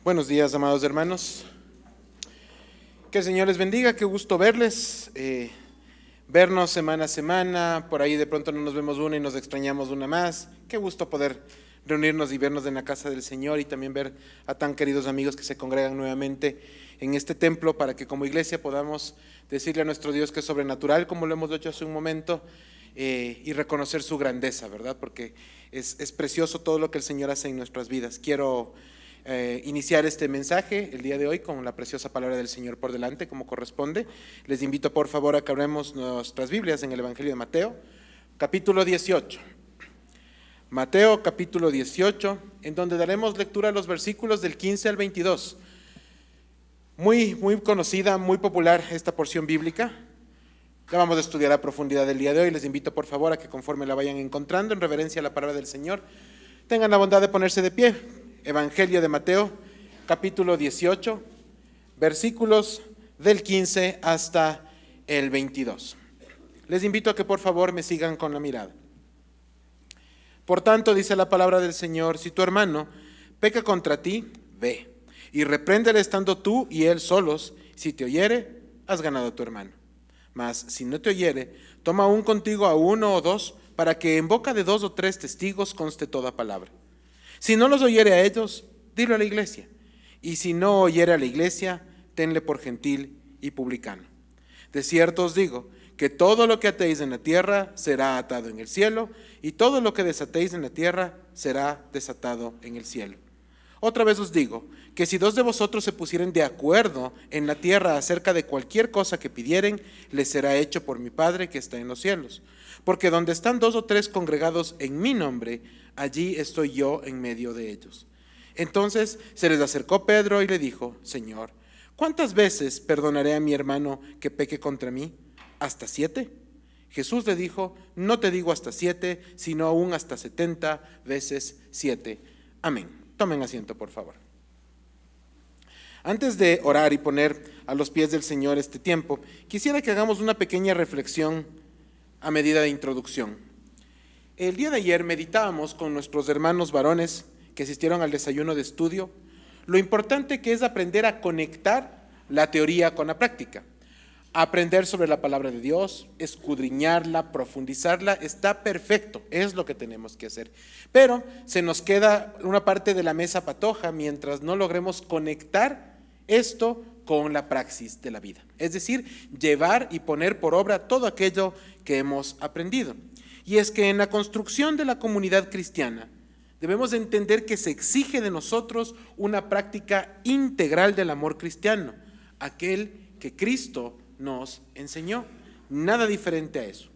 Buenos días, amados hermanos. Que el Señor les bendiga, qué gusto verles, vernos semana a semana. Por ahí de pronto no nos vemos una y nos extrañamos una más. Qué gusto poder reunirnos y vernos en la casa del Señor y también ver a tan queridos amigos que se congregan nuevamente en este templo para que como iglesia podamos decirle a nuestro Dios que es sobrenatural, como lo hemos hecho hace un momento, y reconocer su grandeza, ¿verdad? Porque es precioso todo lo que el Señor hace en nuestras vidas. Quiero iniciar este mensaje el día de hoy con la preciosa palabra del Señor por delante, como corresponde. Les invito por favor a que abramos nuestras Biblias en el Evangelio de Mateo, capítulo 18. Mateo, capítulo 18, en donde daremos lectura a los versículos del 15 al 22. Muy conocida, muy popular esta porción bíblica. La vamos a estudiar a profundidad el día de hoy. Les invito por favor a que conforme la vayan encontrando, en reverencia a la palabra del Señor, tengan la bondad de ponerse de pie. Evangelio de Mateo, capítulo 18, versículos del 15 hasta el 22. Les invito a que por favor me sigan con la mirada. Por tanto, dice la palabra del Señor, si tu hermano peca contra ti, ve, y repréndele estando tú y él solos. Si te oyere, has ganado a tu hermano. Mas si no te oyere, toma aún contigo a uno o dos, para que en boca de 2 o 3 testigos conste toda palabra. Si no los oyere a ellos, dilo a la iglesia. Y si no oyere a la iglesia, tenle por gentil y publicano. De cierto os digo, que todo lo que atéis en la tierra será atado en el cielo, y todo lo que desatéis en la tierra será desatado en el cielo. Otra vez os digo, que si 2 de vosotros se pusieren de acuerdo en la tierra acerca de cualquier cosa que pidieren, les será hecho por mi Padre que está en los cielos. Porque donde están 2 o 3 congregados en mi nombre, allí estoy yo en medio de ellos. Entonces se les acercó Pedro y le dijo, Señor, ¿cuántas veces perdonaré a mi hermano que peque contra mí? ¿Hasta 7? Jesús le dijo, no te digo hasta 7, sino aún hasta 70 veces 7. Amén. Tomen asiento, por favor. Antes de orar y poner a los pies del Señor este tiempo, quisiera que hagamos una pequeña reflexión a medida de introducción. El día de ayer meditábamos con nuestros hermanos varones que asistieron al desayuno de estudio lo importante que es aprender a conectar la teoría con la práctica. Aprender sobre la palabra de Dios, escudriñarla, profundizarla, está perfecto, es lo que tenemos que hacer. Pero se nos queda una parte de la mesa patoja mientras no logremos conectar esto con la praxis de la vida. Es decir, llevar y poner por obra todo aquello que hemos aprendido. Y es que en la construcción de la comunidad cristiana debemos entender que se exige de nosotros una práctica integral del amor cristiano, aquel que Cristo nos enseñó, nada diferente a eso.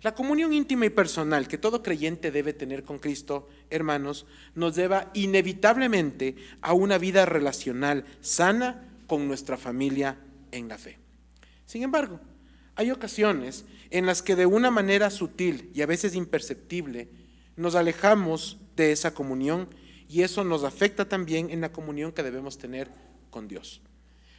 La comunión íntima y personal que todo creyente debe tener con Cristo, hermanos, nos lleva inevitablemente a una vida relacional sana con nuestra familia en la fe. Sin embargo, hay ocasiones en las que de una manera sutil y a veces imperceptible nos alejamos de esa comunión y eso nos afecta también en la comunión que debemos tener con Dios.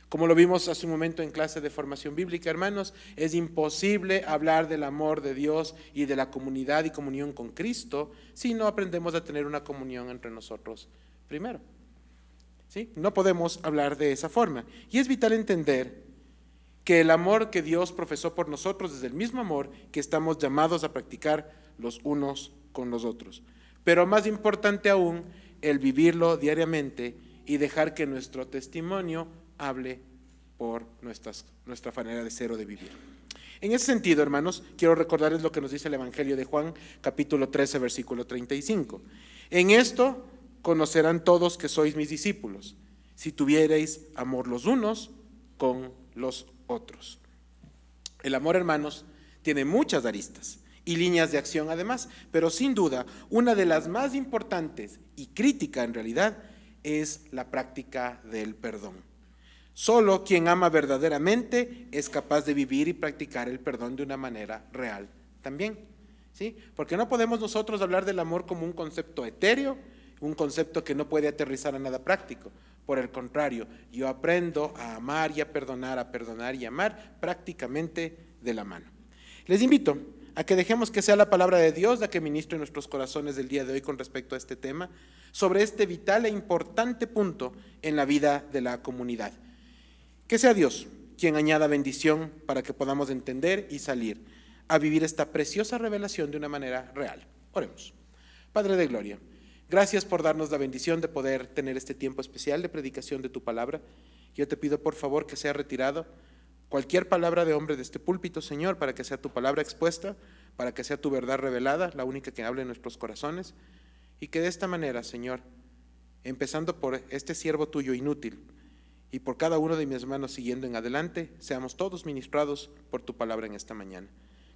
Como lo vimos hace un momento en clase de formación bíblica, hermanos, es imposible hablar del amor de Dios y de la comunidad y comunión con Cristo si no aprendemos a tener una comunión entre nosotros primero. ¿Sí? No podemos hablar de esa forma. Y es vital entender que el amor que Dios profesó por nosotros es el mismo amor que estamos llamados a practicar los unos con los otros. Pero más importante aún, el vivirlo diariamente y dejar que nuestro testimonio hable por nuestra manera de ser o de vivir. En ese sentido, hermanos, quiero recordarles lo que nos dice el Evangelio de Juan, capítulo 13, versículo 35. En esto conocerán todos que sois mis discípulos, si tuviereis amor los unos con los otros. El amor, hermanos, tiene muchas aristas y líneas de acción además, pero sin duda, una de las más importantes y crítica en realidad es la práctica del perdón. Solo quien ama verdaderamente es capaz de vivir y practicar el perdón de una manera real también, ¿sí? Porque no podemos nosotros hablar del amor como un concepto etéreo, un concepto que no puede aterrizar a nada práctico. Por el contrario, yo aprendo a amar y a perdonar y amar prácticamente de la mano. Les invito a que dejemos que sea la palabra de Dios la que ministre en nuestros corazones del día de hoy con respecto a este tema, sobre este vital e importante punto en la vida de la comunidad. Que sea Dios quien añada bendición para que podamos entender y salir a vivir esta preciosa revelación de una manera real. Oremos. Padre de gloria, gracias por darnos la bendición de poder tener este tiempo especial de predicación de tu palabra. Yo te pido por favor que sea retirado cualquier palabra de hombre de este púlpito, Señor, para que sea tu palabra expuesta, para que sea tu verdad revelada, la única que hable en nuestros corazones, y que de esta manera, Señor, empezando por este siervo tuyo inútil, y por cada uno de mis hermanos siguiendo en adelante, seamos todos ministrados por tu palabra en esta mañana.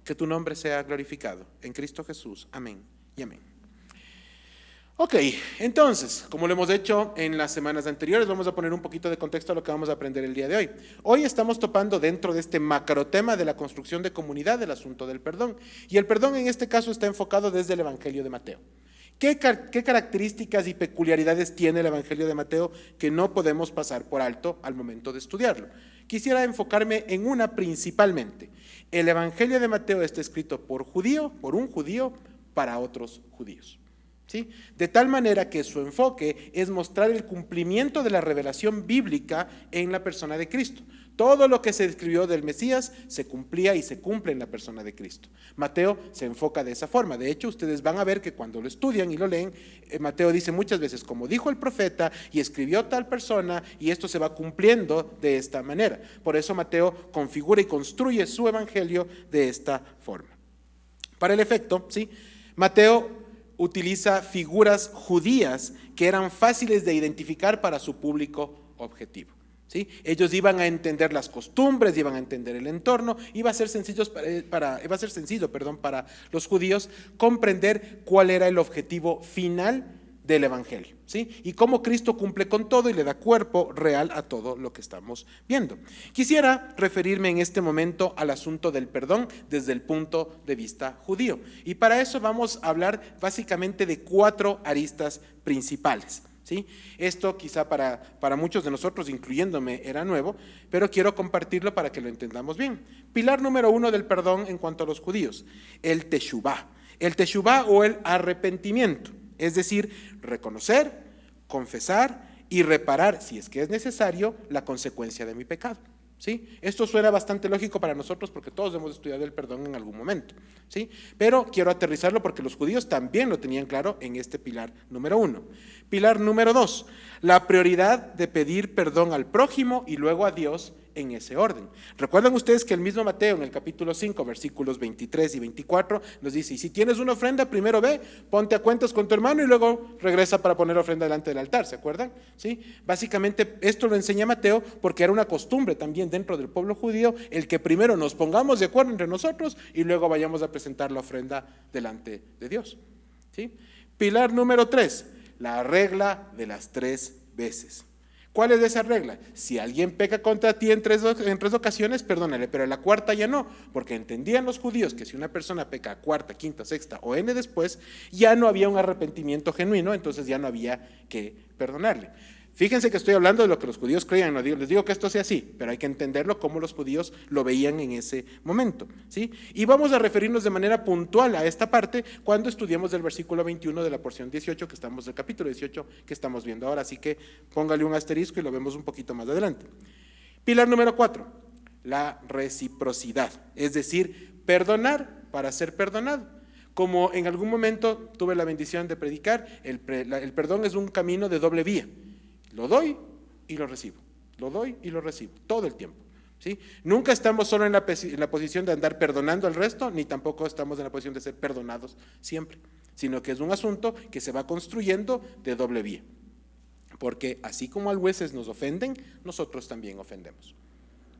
Que tu nombre sea glorificado. En Cristo Jesús. Amén y amén. Ok, entonces, como lo hemos hecho en las semanas anteriores, vamos a poner un poquito de contexto a lo que vamos a aprender el día de hoy. Hoy estamos topando dentro de este macrotema de la construcción de comunidad el asunto del perdón. Y el perdón en este caso está enfocado desde el Evangelio de Mateo. ¿Qué características y peculiaridades tiene el Evangelio de Mateo que no podemos pasar por alto al momento de estudiarlo? Quisiera enfocarme en una principalmente. El Evangelio de Mateo está escrito por un judío, para otros judíos. ¿Sí? De tal manera que su enfoque es mostrar el cumplimiento de la revelación bíblica en la persona de Cristo. Todo lo que se escribió del Mesías se cumplía y se cumple en la persona de Cristo. Mateo se enfoca de esa forma. De hecho, ustedes van a ver que cuando lo estudian y lo leen, Mateo dice muchas veces, como dijo el profeta y escribió tal persona, y esto se va cumpliendo de esta manera. Por eso Mateo configura y construye su evangelio de esta forma. Para el efecto, ¿sí? Mateo utiliza figuras judías que eran fáciles de identificar para su público objetivo. ¿Sí? Ellos iban a entender las costumbres, iban a entender el entorno, iba a ser sencillo para los judíos comprender cuál era el objetivo final del evangelio, ¿sí? Y cómo Cristo cumple con todo y le da cuerpo real a todo lo que estamos viendo. Quisiera referirme en este momento al asunto del perdón desde el punto de vista judío. Y para eso vamos a hablar básicamente de 4 aristas principales. ¿Sí? Esto quizá para muchos de nosotros, incluyéndome, era nuevo, pero quiero compartirlo para que lo entendamos bien. Pilar número 1 del perdón en cuanto a los judíos, el teshuvá. El teshuvá o el arrepentimiento, es decir, reconocer, confesar y reparar, si es que es necesario, la consecuencia de mi pecado. ¿Sí? Esto suena bastante lógico para nosotros porque todos hemos estudiado el perdón en algún momento, ¿sí? Pero quiero aterrizarlo porque los judíos también lo tenían claro en este pilar número 1. Pilar número 2, la prioridad de pedir perdón al prójimo y luego a Dios en ese orden. Recuerdan ustedes que el mismo Mateo en el capítulo 5, versículos 23 y 24 nos dice, y si tienes una ofrenda, primero ve, ponte a cuentas con tu hermano y luego regresa para poner ofrenda delante del altar, ¿se acuerdan? ¿Sí? Básicamente esto lo enseña Mateo porque era una costumbre también dentro del pueblo judío el que primero nos pongamos de acuerdo entre nosotros y luego vayamos a presentar la ofrenda delante de Dios. ¿Sí? Pilar número 3, la regla de las 3 veces. ¿Cuál es esa regla? Si alguien peca contra ti en tres ocasiones, perdónale, pero en la cuarta ya no, porque entendían los judíos que si una persona peca cuarta, quinta, sexta o n después, ya no había un arrepentimiento genuino, entonces ya no había que perdonarle. Fíjense que estoy hablando de lo que los judíos creían, no les digo que esto sea así, pero hay que entenderlo como los judíos lo veían en ese momento, ¿sí? Y vamos a referirnos de manera puntual a esta parte cuando estudiemos del versículo 21 de la porción 18 que estamos, del capítulo 18 que estamos viendo ahora, así que póngale un asterisco y lo vemos un poquito más adelante. Pilar número 4, la reciprocidad, es decir, perdonar para ser perdonado. Como en algún momento tuve la bendición de predicar, el perdón es un camino de doble vía. Lo doy y lo recibo, lo doy y lo recibo, todo el tiempo. ¿Sí? Nunca estamos solo en la posición de andar perdonando al resto, ni tampoco estamos en la posición de ser perdonados siempre, sino que es un asunto que se va construyendo de doble vía. Porque así como a veces nos ofenden, nosotros también ofendemos.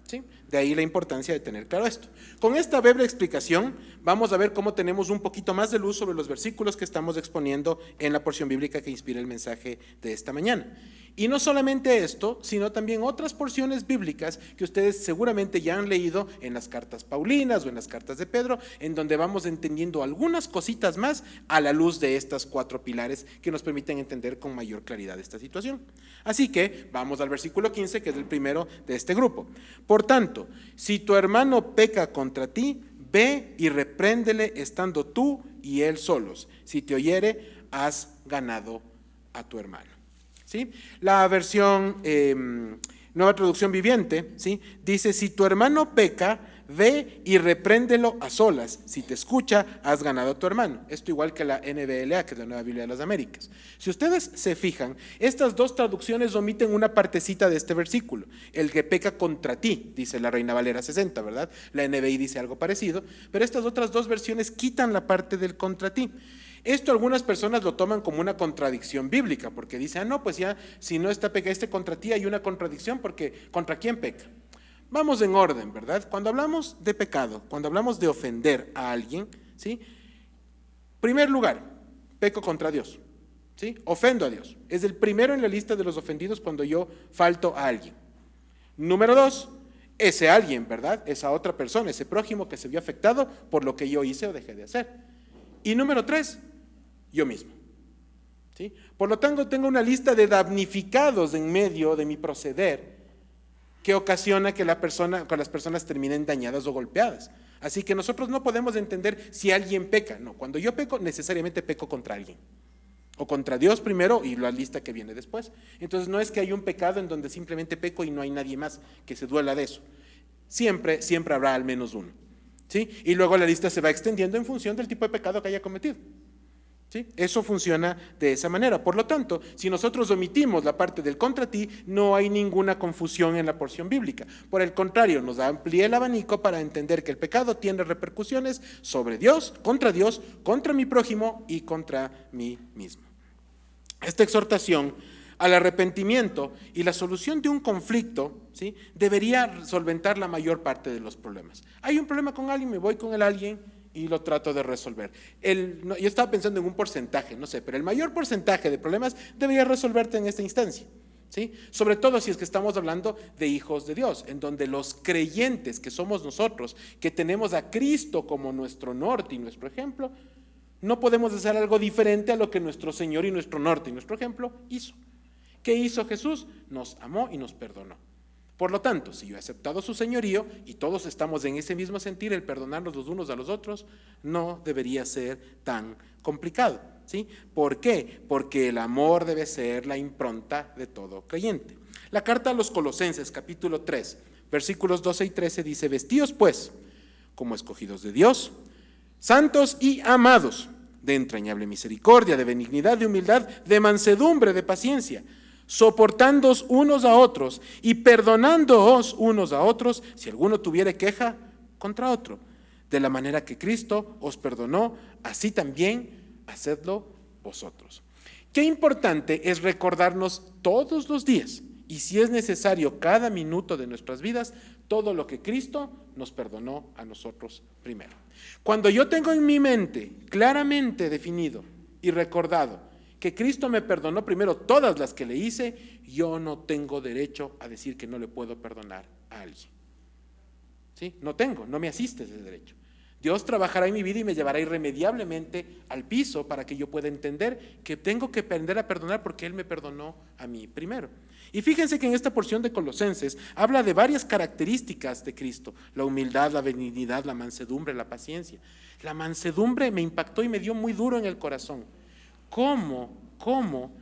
¿Sí? De ahí la importancia de tener claro esto. Con esta breve explicación vamos a ver cómo tenemos un poquito más de luz sobre los versículos que estamos exponiendo en la porción bíblica que inspira el mensaje de esta mañana. Y no solamente esto, sino también otras porciones bíblicas que ustedes seguramente ya han leído en las cartas paulinas o en las cartas de Pedro, en donde vamos entendiendo algunas cositas más a la luz de estas 4 pilares que nos permiten entender con mayor claridad esta situación. Así que vamos al versículo 15, que es el primero de este grupo. Por tanto, si tu hermano peca contra ti, ve y repréndele estando tú y él solos. Si te oyere, has ganado a tu hermano. ¿Sí? La versión Nueva Traducción Viviente, ¿sí?, dice: si tu hermano peca, ve y repréndelo a solas. Si te escucha, has ganado a tu hermano. Esto igual que la NBLA, que es la Nueva Biblia de las Américas. Si ustedes se fijan, estas dos traducciones omiten una partecita de este versículo. El que peca contra ti, dice la Reina Valera 60, ¿verdad? La NBI dice algo parecido, pero estas otras dos versiones quitan la parte del contra ti. Esto algunas personas lo toman como una contradicción bíblica, porque dicen: no, pues ya, si no está peca contra ti, hay una contradicción, porque ¿contra quién peca? Vamos en orden, ¿verdad? Cuando hablamos de pecado, cuando hablamos de ofender a alguien, ¿sí?, primer lugar, peco contra Dios, ¿sí? Ofendo a Dios. Es el primero en la lista de los ofendidos cuando yo falto a alguien. Número 2, ese alguien, ¿verdad?, esa otra persona, ese prójimo que se vio afectado por lo que yo hice o dejé de hacer. Y número 3, yo mismo. ¿Sí? Por lo tanto, tengo una lista de damnificados en medio de mi proceder que ocasiona que las personas terminen dañadas o golpeadas. Así que nosotros no podemos entender si alguien peca. No, cuando yo peco, necesariamente peco contra alguien. O contra Dios primero y la lista que viene después. Entonces no es que hay un pecado en donde simplemente peco y no hay nadie más que se duela de eso. Siempre habrá al menos uno. ¿Sí? Y luego la lista se va extendiendo en función del tipo de pecado que haya cometido. ¿Sí? Eso funciona de esa manera. Por lo tanto, si nosotros omitimos la parte del contra ti, no hay ninguna confusión en la porción bíblica. Por el contrario, nos amplía el abanico para entender que el pecado tiene repercusiones sobre Dios, contra mi prójimo y contra mí mismo. Esta exhortación al arrepentimiento y la solución de un conflicto, ¿sí?, debería solventar la mayor parte de los problemas. Hay un problema con alguien, me voy con el alguien y lo trato de resolver. Yo estaba pensando en un porcentaje, no sé, pero el mayor porcentaje de problemas debería resolverte en esta instancia, ¿sí? Sobre todo si es que estamos hablando de hijos de Dios, en donde los creyentes que somos nosotros, que tenemos a Cristo como nuestro norte y nuestro ejemplo, no podemos hacer algo diferente a lo que nuestro Señor y nuestro norte y nuestro ejemplo hizo. ¿Qué hizo Jesús? Nos amó y nos perdonó. Por lo tanto, si yo he aceptado su señorío y todos estamos en ese mismo sentir, el perdonarnos los unos a los otros, no debería ser tan complicado, ¿sí? ¿Por qué? Porque el amor debe ser la impronta de todo creyente. La carta a los Colosenses, capítulo 3, versículos 12 y 13 dice: vestíos pues como escogidos de Dios, santos y amados, de entrañable misericordia, de benignidad, de humildad, de mansedumbre, de paciencia, soportándoos unos a otros y perdonándoos unos a otros si alguno tuviere queja contra otro. De la manera que Cristo os perdonó, así también hacedlo vosotros. Qué importante es recordarnos todos los días, y si es necesario cada minuto de nuestras vidas, todo lo que Cristo nos perdonó a nosotros primero. Cuando yo tengo en mi mente claramente definido y recordado que Cristo me perdonó primero todas las que le hice, yo no tengo derecho a decir que no le puedo perdonar a alguien. ¿Sí? No me asiste ese derecho. Dios trabajará en mi vida y me llevará irremediablemente al piso para que yo pueda entender que tengo que aprender a perdonar porque Él me perdonó a mí primero. Y fíjense que en esta porción de Colosenses habla de varias características de Cristo: la humildad, la benignidad, la mansedumbre, la paciencia. La mansedumbre me impactó y me dio muy duro en el corazón. ¿Cómo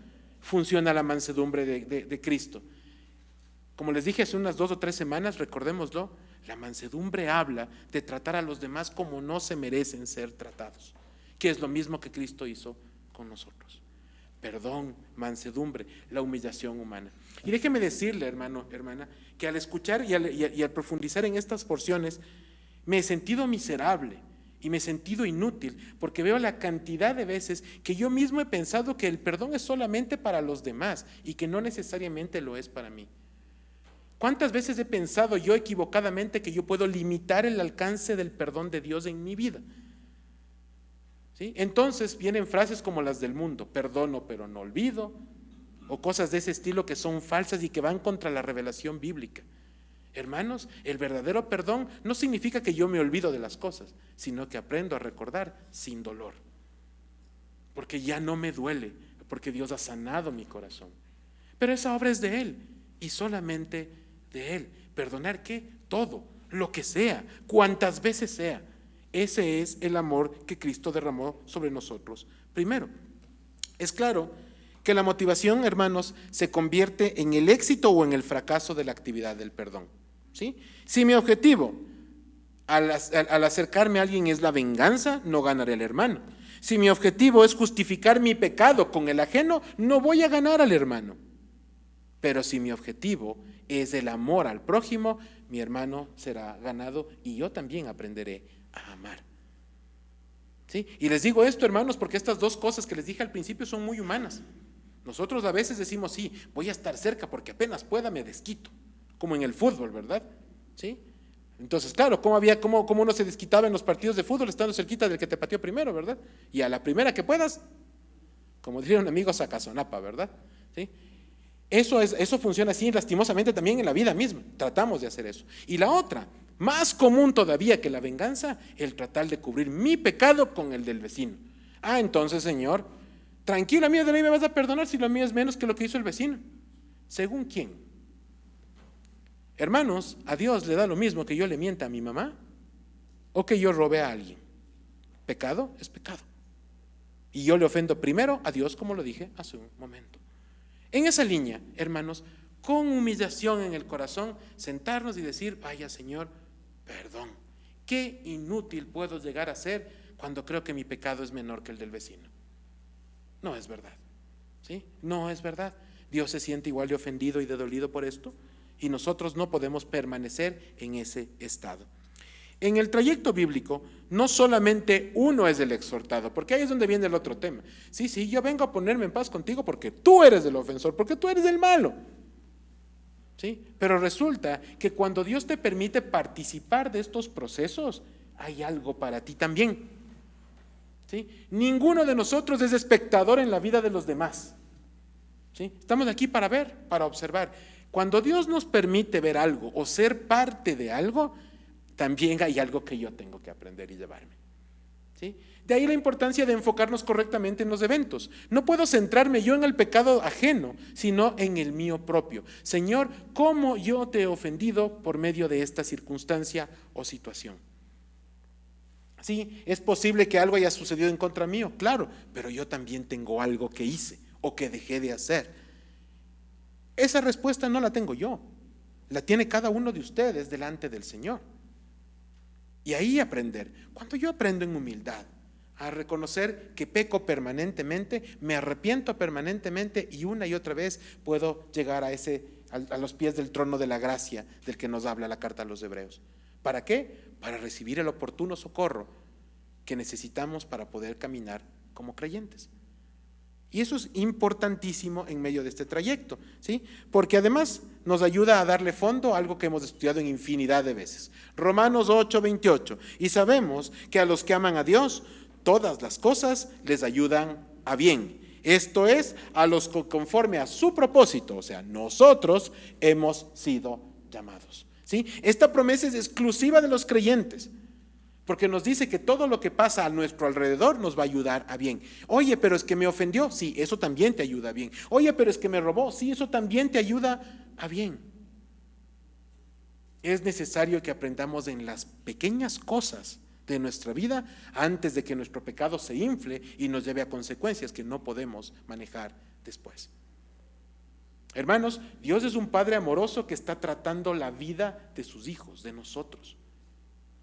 funciona la mansedumbre de Cristo? Como les dije hace unas 2 o 3 semanas, recordémoslo, la mansedumbre habla de tratar a los demás como no se merecen ser tratados, que es lo mismo que Cristo hizo con nosotros. Perdón, mansedumbre, la humillación humana. Y déjeme decirle, hermano, hermana, que al escuchar y al profundizar en estas porciones, me he sentido miserable y me he sentido inútil, porque veo la cantidad de veces que yo mismo he pensado que el perdón es solamente para los demás y que no necesariamente lo es para mí. ¿Cuántas veces he pensado yo equivocadamente que yo puedo limitar el alcance del perdón de Dios en mi vida? ¿Sí? Entonces vienen frases como las del mundo: perdono pero no olvido, o cosas de ese estilo que son falsas y que van contra la revelación bíblica. Hermanos, el verdadero perdón no significa que yo me olvido de las cosas, sino que aprendo a recordar sin dolor, porque ya no me duele, porque Dios ha sanado mi corazón. Pero esa obra es de Él y solamente de Él. ¿Perdonar qué? Todo, lo que sea, cuantas veces sea. Ese es el amor que Cristo derramó sobre nosotros. Primero, es claro que la motivación, hermanos, se convierte en el éxito o en el fracaso de la actividad del perdón, ¿sí? Si mi objetivo al acercarme a alguien es la venganza, no ganaré al hermano. Si mi objetivo es justificar mi pecado con el ajeno, no voy a ganar al hermano. Pero si mi objetivo es el amor al prójimo, mi hermano será ganado y yo también aprenderé a amar. ¿Sí? Y les digo esto, hermanos, porque estas dos cosas que les dije al principio son muy humanas. Nosotros a veces decimos, sí, voy a estar cerca porque apenas pueda me desquito, como en el fútbol, ¿verdad? ¿Sí? Entonces, claro, ¿cómo uno se desquitaba en los partidos de fútbol estando cerquita del que te pateó primero, ¿verdad? Y a la primera que puedas, como diría un amigo, sacazonapa, ¿verdad? ¿Sí? Eso funciona así lastimosamente también en la vida misma. Tratamos de hacer eso. Y la otra, más común todavía que la venganza, el tratar de cubrir mi pecado con el del vecino. Entonces, Señor, tranquila, mía, de ley me vas a perdonar si lo mío es menos que lo que hizo el vecino. ¿Según quién? Hermanos, a Dios le da lo mismo que yo le mienta a mi mamá o que yo robe a alguien. Pecado es pecado. Y yo le ofendo primero a Dios, como lo dije hace un momento. En esa línea, hermanos, con humillación en el corazón, sentarnos y decir, vaya Señor, perdón, qué inútil puedo llegar a ser cuando creo que mi pecado es menor que el del vecino. No es verdad, ¿sí? No es verdad. Dios se siente igual de ofendido y de dolido por esto y nosotros no podemos permanecer en ese estado. En el trayecto bíblico, no solamente uno es el exhortado, porque ahí es donde viene el otro tema. Sí, yo vengo a ponerme en paz contigo porque tú eres el ofensor, porque tú eres el malo. ¿Sí? Pero resulta que cuando Dios te permite participar de estos procesos, hay algo para ti también. ¿Sí? Ninguno de nosotros es espectador en la vida de los demás. ¿Sí? Estamos aquí para ver, para observar. Cuando Dios nos permite ver algo o ser parte de algo, también hay algo que yo tengo que aprender y llevarme. ¿Sí? De ahí la importancia de enfocarnos correctamente en los eventos. No puedo centrarme yo en el pecado ajeno, sino en el mío propio. Señor, ¿cómo yo te he ofendido por medio de esta circunstancia o situación? Sí, es posible que algo haya sucedido en contra mío, claro, pero yo también tengo algo que hice o que dejé de hacer. Esa respuesta no la tengo yo, la tiene cada uno de ustedes delante del Señor. Y ahí aprender. Cuando yo aprendo en humildad a reconocer que peco permanentemente, me arrepiento permanentemente y una y otra vez puedo llegar a los pies del trono de la gracia del que nos habla la carta a los Hebreos. ¿Para qué? Para recibir el oportuno socorro que necesitamos para poder caminar como creyentes. Y eso es importantísimo en medio de este trayecto, ¿sí? Porque además nos ayuda a darle fondo a algo que hemos estudiado en infinidad de veces. Romanos 8:28. Y sabemos que a los que aman a Dios, todas las cosas les ayudan a bien. Esto es, a los que conforme a su propósito, o sea, nosotros hemos sido llamados, ¿sí? Esta promesa es exclusiva de los creyentes. Porque nos dice que todo lo que pasa a nuestro alrededor nos va a ayudar a bien. Oye, pero es que me ofendió, sí, eso también te ayuda a bien. Oye, pero es que me robó, sí, eso también te ayuda a bien. Es necesario que aprendamos en las pequeñas cosas de nuestra vida antes de que nuestro pecado se infle y nos lleve a consecuencias que no podemos manejar después. Hermanos, Dios es un Padre amoroso que está tratando la vida de sus hijos, de nosotros.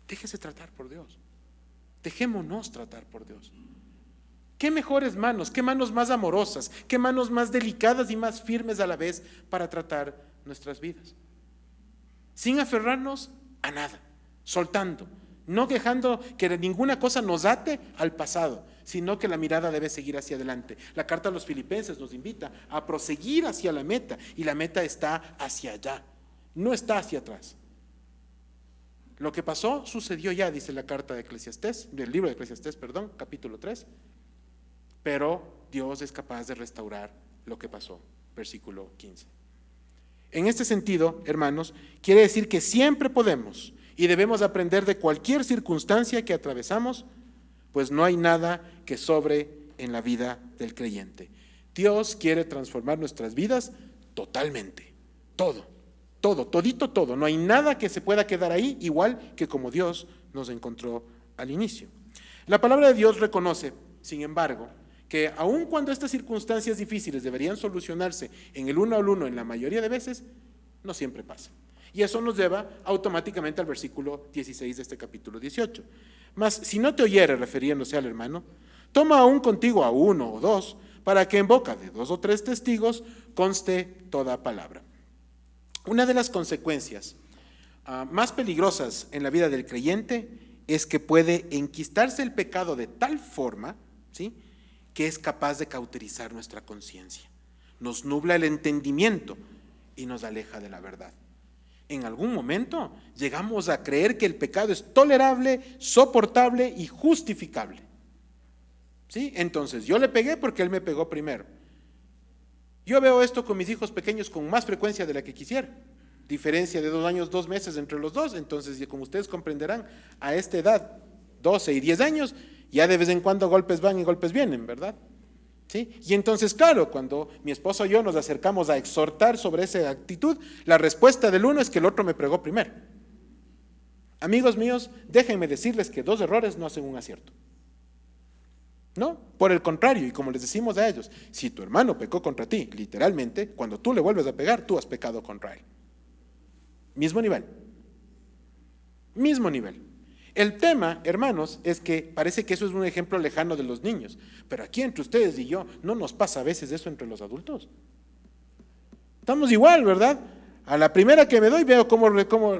Déjese tratar por Dios. Dejémonos tratar por Dios. ¿Qué mejores manos? ¿Qué manos más amorosas? ¿Qué manos más delicadas y más firmes a la vez para tratar nuestras vidas? Sin aferrarnos a nada, soltando, no dejando que ninguna cosa nos ate al pasado, sino que la mirada debe seguir hacia adelante. La carta a los Filipenses nos invita a proseguir hacia la meta y la meta está hacia allá, no está hacia atrás. Lo que pasó, sucedió ya, dice la carta de Eclesiastés, del libro de Eclesiastés, capítulo 3. Pero Dios es capaz de restaurar lo que pasó, versículo 15. En este sentido, hermanos, quiere decir que siempre podemos y debemos aprender de cualquier circunstancia que atravesamos, pues no hay nada que sobre en la vida del creyente. Dios quiere transformar nuestras vidas totalmente, todo, todito todo. No hay nada que se pueda quedar ahí, igual que como Dios nos encontró al inicio. La palabra de Dios reconoce, sin embargo, que aun cuando estas circunstancias difíciles deberían solucionarse en el uno al uno en la mayoría de veces, no siempre pasa. Y eso nos lleva automáticamente al versículo 16 de este capítulo 18. Mas si no te oyere, refiriéndose al hermano, toma aún contigo a uno o dos, para que en boca de 2 o 3 testigos conste toda palabra. Una de las consecuencias más peligrosas en la vida del creyente es que puede enquistarse el pecado de tal forma, ¿sí?, que es capaz de cauterizar nuestra conciencia, nos nubla el entendimiento y nos aleja de la verdad. En algún momento llegamos a creer que el pecado es tolerable, soportable y justificable. ¿Sí? Entonces, yo le pegué porque él me pegó primero. Yo veo esto con mis hijos pequeños con más frecuencia de la que quisiera. Diferencia de 2 años, 2 meses entre los dos. Entonces, como ustedes comprenderán, a esta edad, 12 y 10 años, ya de vez en cuando golpes van y golpes vienen, ¿verdad? ¿Sí? Y entonces, claro, cuando mi esposo y yo nos acercamos a exhortar sobre esa actitud, la respuesta del uno es que el otro me pegó primero. Amigos míos, déjenme decirles que 2 errores no hacen un acierto. No, por el contrario, y como les decimos a ellos, si tu hermano pecó contra ti, literalmente, cuando tú le vuelves a pegar, tú has pecado contra él. Mismo nivel. Mismo nivel. El tema, hermanos, es que parece que eso es un ejemplo lejano de los niños, pero aquí entre ustedes y yo, ¿no nos pasa a veces eso entre los adultos? Estamos igual, ¿verdad? A la primera que me doy veo cómo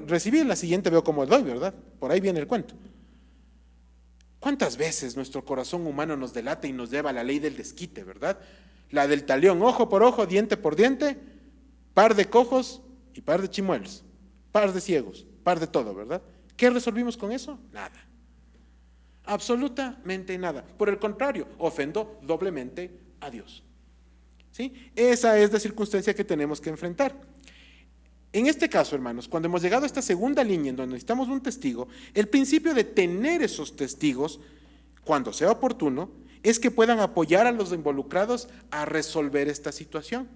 recibir, la siguiente veo cómo doy, ¿verdad? Por ahí viene el cuento. ¿Cuántas veces nuestro corazón humano nos delata y nos lleva a la ley del desquite, ¿verdad? La del talión, ojo por ojo, diente por diente, par de cojos y par de chimuelos, par de ciegos, par de todo, ¿verdad? ¿Qué resolvimos con eso? Nada. Absolutamente nada. Por el contrario, ofendo doblemente a Dios. ¿Sí? Esa es la circunstancia que tenemos que enfrentar. En este caso, hermanos, cuando hemos llegado a esta segunda línea en donde necesitamos un testigo, el principio de tener esos testigos, cuando sea oportuno, es que puedan apoyar a los involucrados a resolver esta situación.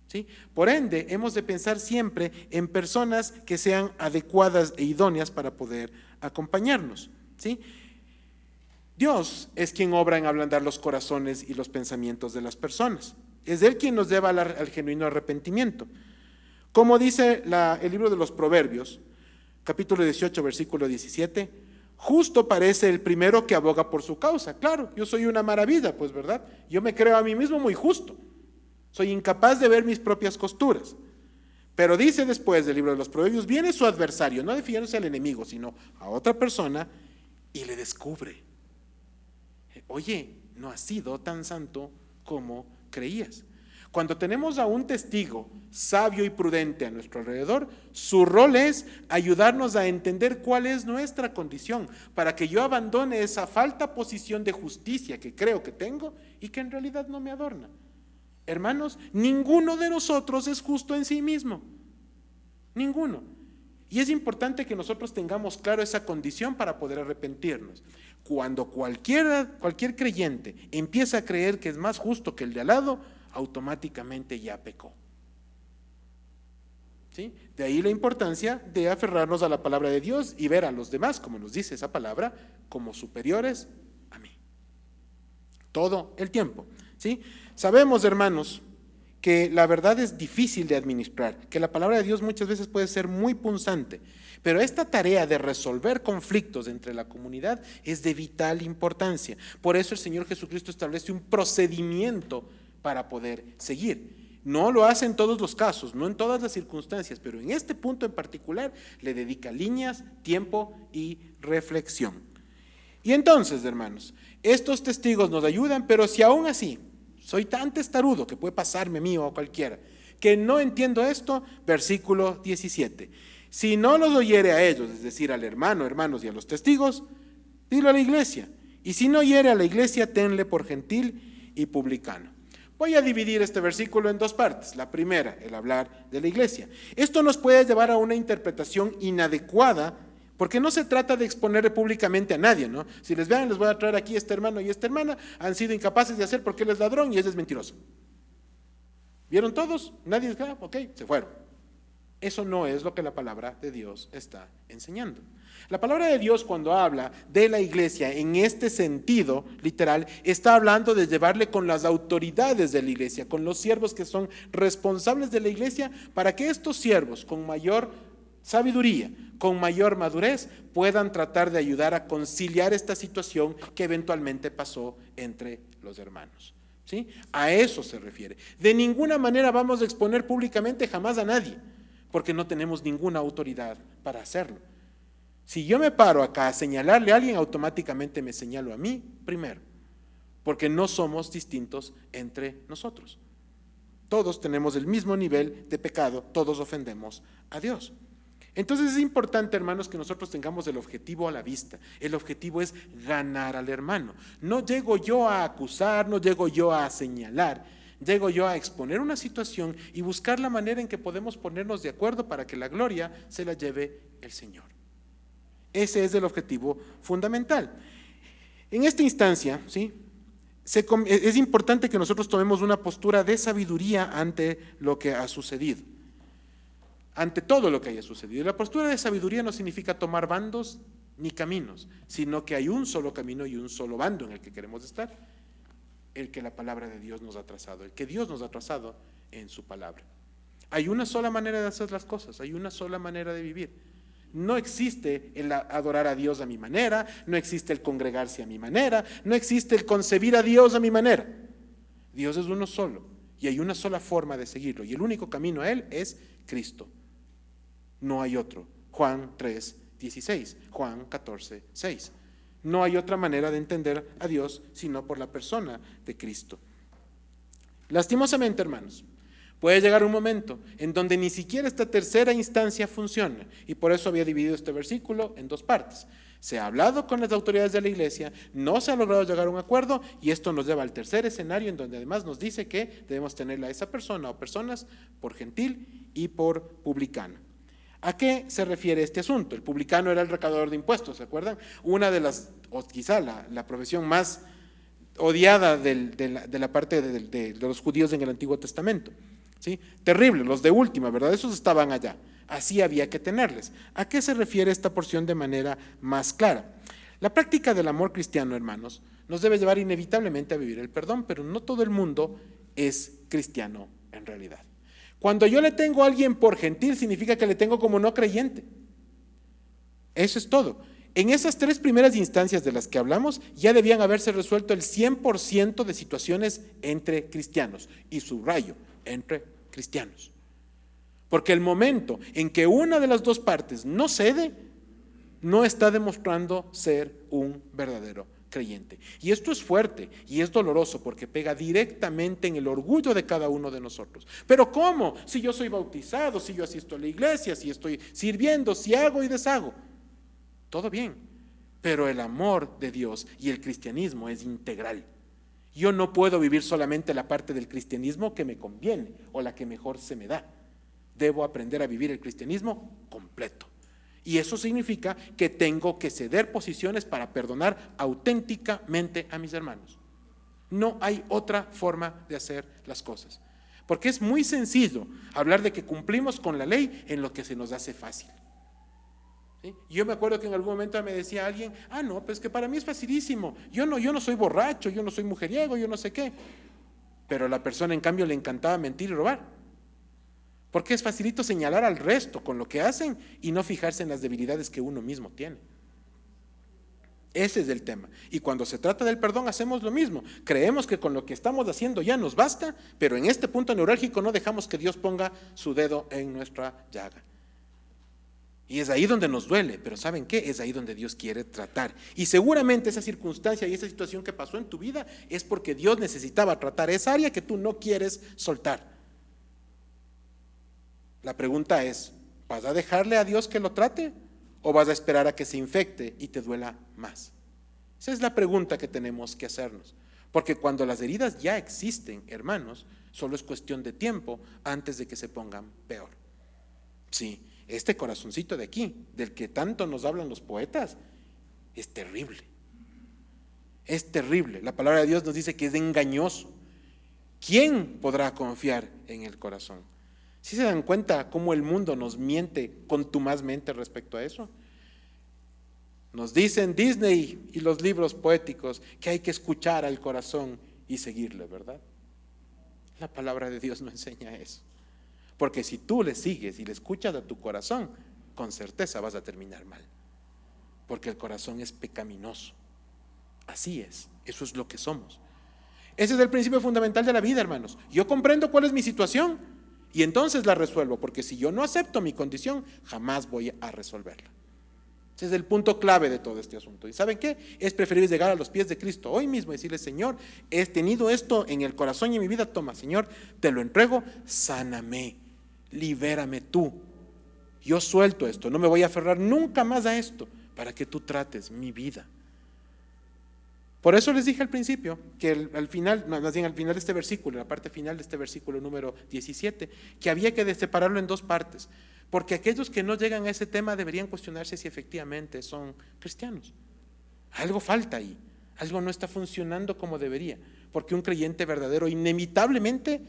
¿Sí? Por ende, hemos de pensar siempre en personas que sean adecuadas e idóneas para poder acompañarnos. ¿Sí? Dios es quien obra en ablandar los corazones y los pensamientos de las personas. Es Él quien nos lleva al genuino arrepentimiento. Como dice el libro de los Proverbios, capítulo 18, versículo 17, justo parece el primero que aboga por su causa. Claro, yo soy una maravilla, pues, ¿verdad? Yo me creo a mí mismo muy justo. Soy incapaz de ver mis propias costuras. Pero dice después del libro de los Proverbios, viene su adversario, no refiriéndose al enemigo, sino a otra persona, y le descubre. Oye, no has sido tan santo como creías. Cuando tenemos a un testigo sabio y prudente a nuestro alrededor, su rol es ayudarnos a entender cuál es nuestra condición, para que yo abandone esa falta posición de justicia que creo que tengo y que en realidad no me adorna. Hermanos, ninguno de nosotros es justo en sí mismo. Ninguno. Y es importante que nosotros tengamos claro esa condición para poder arrepentirnos. Cuando cualquier creyente empieza a creer que es más justo que el de al lado, automáticamente ya pecó. ¿Sí? De ahí la importancia de aferrarnos a la palabra de Dios y ver a los demás, como nos dice esa palabra, como superiores a mí. Todo el tiempo. ¿Sí? Sabemos, hermanos, que la verdad es difícil de administrar, que la palabra de Dios muchas veces puede ser muy punzante, pero esta tarea de resolver conflictos entre la comunidad es de vital importancia. Por eso el Señor Jesucristo establece un procedimiento para poder seguir. No lo hace en todos los casos, no en todas las circunstancias, pero en este punto en particular le dedica líneas, tiempo y reflexión. Y entonces, hermanos, estos testigos nos ayudan, pero si aún así soy tan testarudo, que puede pasarme a mí o a cualquiera, que no entiendo esto, versículo 17. Si no los oyere a ellos, es decir, al hermano, hermanos y a los testigos, dilo a la iglesia. Y si no oyere a la iglesia, tenle por gentil y publicano. Voy a dividir este versículo en 2 partes. La primera, el hablar de la iglesia. Esto nos puede llevar a una interpretación inadecuada, porque no se trata de exponer públicamente a nadie, ¿no? Si les vean, les voy a traer aquí este hermano y esta hermana, han sido incapaces de hacer porque él es ladrón y él es mentiroso. ¿Vieron todos? Nadie, ok, se fueron. Eso no es lo que la palabra de Dios está enseñando. La palabra de Dios, cuando habla de la iglesia en este sentido literal, está hablando de llevarle con las autoridades de la iglesia, con los siervos que son responsables de la iglesia, para que estos siervos con mayor sabiduría, con mayor madurez, puedan tratar de ayudar a conciliar esta situación que eventualmente pasó entre los hermanos. ¿Sí? A eso se refiere. De ninguna manera vamos a exponer públicamente jamás a nadie, porque no tenemos ninguna autoridad para hacerlo. Si yo me paro acá a señalarle a alguien, automáticamente me señalo a mí primero, porque no somos distintos entre nosotros. Todos tenemos el mismo nivel de pecado, todos ofendemos a Dios. Entonces es importante, hermanos, que nosotros tengamos el objetivo a la vista. El objetivo es ganar al hermano. No llego yo a acusar, no llego yo a señalar, llego yo a exponer una situación y buscar la manera en que podemos ponernos de acuerdo para que la gloria se la lleve el Señor. Ese es el objetivo fundamental. En esta instancia, ¿sí?, es importante que nosotros tomemos una postura de sabiduría ante lo que ha sucedido, ante todo lo que haya sucedido. La postura de sabiduría no significa tomar bandos ni caminos, sino que hay un solo camino y un solo bando en el que queremos estar, el que la palabra de Dios nos ha trazado, el que Dios nos ha trazado en su palabra. Hay una sola manera de hacer las cosas, hay una sola manera de vivir. No existe el adorar a Dios a mi manera, no existe el congregarse a mi manera, no existe el concebir a Dios a mi manera. Dios es uno solo y hay una sola forma de seguirlo, y el único camino a Él es Cristo. No hay otro. Juan 3:16, Juan 14:6. No hay otra manera de entender a Dios sino por la persona de Cristo. Lastimosamente, hermanos, puede llegar un momento en donde ni siquiera esta tercera instancia funciona, y por eso había dividido este versículo en dos partes. Se ha hablado con las autoridades de la iglesia, no se ha logrado llegar a un acuerdo, y esto nos lleva al tercer escenario, en donde además nos dice que debemos tenerla a esa persona o personas por gentil y por publicano. ¿A qué se refiere este asunto? El publicano era el recaudador de impuestos, ¿se acuerdan? Una de las, o quizá la profesión más odiada de la parte de los judíos en el Antiguo Testamento. ¿Sí? Terrible, los de última, ¿verdad? Esos estaban allá, así había que tenerles. ¿A qué se refiere esta porción de manera más clara? La práctica del amor cristiano, hermanos, nos debe llevar inevitablemente a vivir el perdón, pero no todo el mundo es cristiano en realidad. Cuando yo le tengo a alguien por gentil, significa que le tengo como no creyente. Eso es todo. En esas tres primeras instancias de las que hablamos, ya debían haberse resuelto el 100% de situaciones entre cristianos, y subrayo, entre cristianos. Porque el momento en que una de las dos partes no cede, no está demostrando ser un verdadero creyente. Y esto es fuerte y es doloroso porque pega directamente en el orgullo de cada uno de nosotros. Pero ¿cómo? Si yo soy bautizado, si yo asisto a la iglesia, si estoy sirviendo, si hago y deshago. Todo bien, pero el amor de Dios y el cristianismo es integral. Yo no puedo vivir solamente la parte del cristianismo que me conviene o la que mejor se me da. Debo aprender a vivir el cristianismo completo. Y eso significa que tengo que ceder posiciones para perdonar auténticamente a mis hermanos. No hay otra forma de hacer las cosas. Porque es muy sencillo hablar de que cumplimos con la ley en lo que se nos hace fácil. ¿Sí? Yo me acuerdo que en algún momento me decía alguien, no, pues que para mí es facilísimo, yo no soy borracho, yo no soy mujeriego, yo no sé qué. Pero a la persona en cambio le encantaba mentir y robar. Porque es facilito señalar al resto con lo que hacen y no fijarse en las debilidades que uno mismo tiene. Ese es el tema. Y cuando se trata del perdón hacemos lo mismo. Creemos que con lo que estamos haciendo ya nos basta, pero en este punto neurálgico no dejamos que Dios ponga su dedo en nuestra llaga. Y es ahí donde nos duele, pero ¿saben qué? Es ahí donde Dios quiere tratar. Y seguramente esa circunstancia y esa situación que pasó en tu vida es porque Dios necesitaba tratar esa área que tú no quieres soltar. La pregunta es, ¿vas a dejarle a Dios que lo trate o vas a esperar a que se infecte y te duela más? Esa es la pregunta que tenemos que hacernos. Porque cuando las heridas ya existen, hermanos, solo es cuestión de tiempo antes de que se pongan peor. Sí. Este corazoncito de aquí, del que tanto nos hablan los poetas, es terrible. Es terrible. La palabra de Dios nos dice que es engañoso. ¿Quién podrá confiar en el corazón? ¿Sí se dan cuenta cómo el mundo nos miente contumazmente respecto a eso? Nos dicen Disney y los libros poéticos que hay que escuchar al corazón y seguirle, ¿verdad? La palabra de Dios no enseña eso. Porque si tú le sigues y le escuchas a tu corazón, con certeza vas a terminar mal. Porque el corazón es pecaminoso. Así es, eso es lo que somos. Ese es el principio fundamental de la vida, hermanos. Yo comprendo cuál es mi situación y entonces la resuelvo, porque si yo no acepto mi condición, jamás voy a resolverla. Ese es el punto clave de todo este asunto. ¿Y saben qué? Es preferible llegar a los pies de Cristo hoy mismo y decirle: Señor, he tenido esto en el corazón y en mi vida, toma, Señor, te lo entrego, sáname, libérame tú. Yo suelto esto, no me voy a aferrar nunca más a esto, para que tú trates mi vida. Por eso les dije al principio que al final, más bien al final de este versículo, la parte final de este versículo número 17, que había que separarlo en dos partes, porque aquellos que no llegan a ese tema deberían cuestionarse si efectivamente son cristianos. Algo falta ahí, algo no está funcionando como debería, porque un creyente verdadero inevitablemente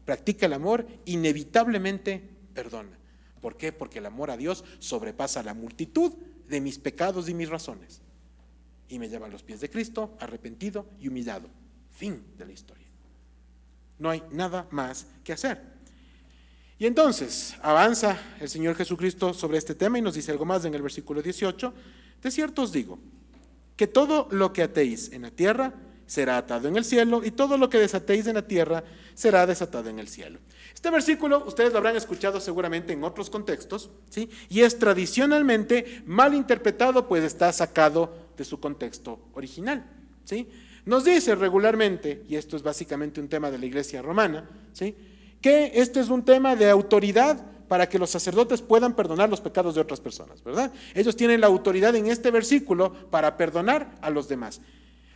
practica el amor, inevitablemente perdona. ¿Por qué? Porque el amor a Dios sobrepasa la multitud de mis pecados y mis razones. Y me lleva a los pies de Cristo, arrepentido y humillado. Fin de la historia. No hay nada más que hacer. Y entonces avanza el Señor Jesucristo sobre este tema y nos dice algo más en el versículo 18. De cierto os digo, que todo lo que atéis en la tierra será atado en el cielo, y todo lo que desatéis en la tierra será desatado en el cielo. Este versículo ustedes lo habrán escuchado seguramente en otros contextos, ¿sí? Y es tradicionalmente mal interpretado, pues está sacado de su contexto original, ¿sí? Nos dice regularmente, y esto es básicamente un tema de la iglesia romana, ¿sí?, que este es un tema de autoridad para que los sacerdotes puedan perdonar los pecados de otras personas, ¿verdad? Ellos tienen la autoridad en este versículo para perdonar a los demás.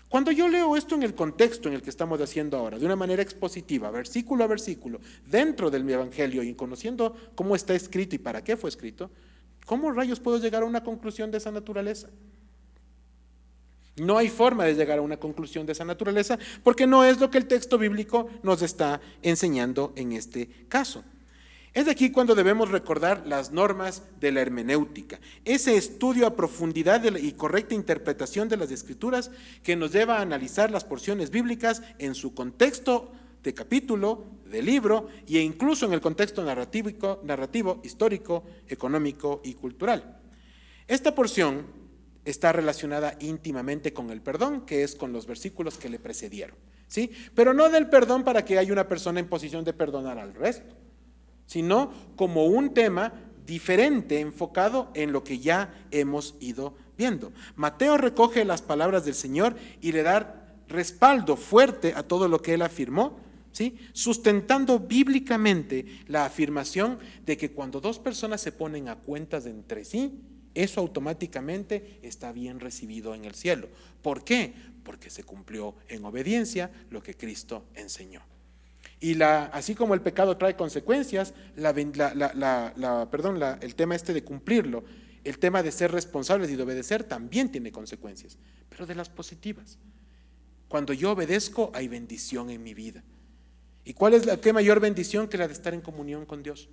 Cuando yo leo esto en el contexto en el que estamos haciendo ahora, de una manera expositiva, versículo a versículo, dentro del evangelio y conociendo cómo está escrito y para qué fue escrito, ¿cómo rayos puedo llegar a una conclusión de esa naturaleza? No hay forma de llegar a una conclusión de esa naturaleza, porque no es lo que el texto bíblico nos está enseñando en este caso. Es de aquí cuando debemos recordar las normas de la hermenéutica, ese estudio a profundidad y correcta interpretación de las Escrituras que nos lleva a analizar las porciones bíblicas en su contexto de capítulo, de libro e incluso en el contexto narrativo, histórico, económico y cultural. Esta porción está relacionada íntimamente con el perdón, que es con los versículos que le precedieron, ¿sí? Pero no del perdón para que haya una persona en posición de perdonar al resto, sino como un tema diferente, enfocado en lo que ya hemos ido viendo. Mateo recoge las palabras del Señor y le da respaldo fuerte a todo lo que él afirmó, ¿sí?, sustentando bíblicamente la afirmación de que cuando dos personas se ponen a cuentas entre sí, eso automáticamente está bien recibido en el cielo. ¿Por qué? Porque se cumplió en obediencia lo que Cristo enseñó. Y así como el pecado trae consecuencias, el tema este de cumplirlo, el tema de ser responsables y de obedecer también tiene consecuencias, pero de las positivas. Cuando yo obedezco hay bendición en mi vida. ¿Y cuál es qué mayor bendición que la de estar en comunión con Dios?